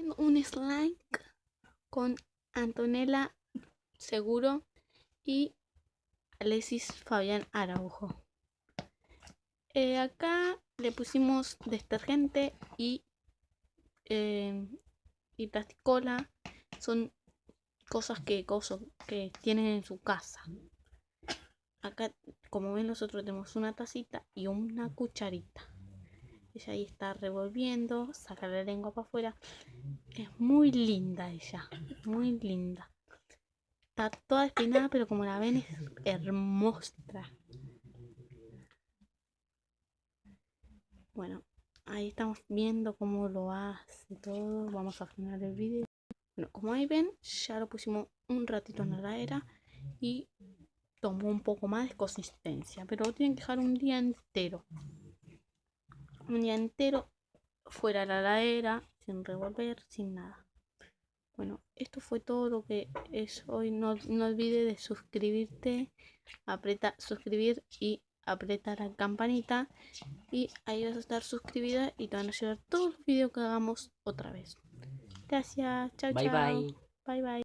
haciendo un slime con Antonella Seguro y Alexis Fabián Araujo. Acá le pusimos detergente y plasticola. Son cosas que tienen en su casa. Acá, como ven, nosotros tenemos una tacita y una cucharita. Ella ahí está revolviendo, saca la lengua para afuera. Es muy linda ella, muy linda. Está toda despeinada, pero como la ven es hermosa. Bueno, ahí estamos viendo cómo lo hace todo. Vamos a frenar el vídeo. Bueno, como ahí ven, ya lo pusimos un ratito en la heladera y tomó un poco más de consistencia, pero lo tienen que dejar un día entero. Un día entero fuera de la heladera, sin revolver, sin nada. Bueno, esto fue todo lo que es hoy. No olvides de suscribirte, aprieta suscribir y aprieta la campanita. Y ahí vas a estar suscribida y te van a llegar todos los videos que hagamos otra vez. Gracias, chao, Bye chao. bye. Bye, bye.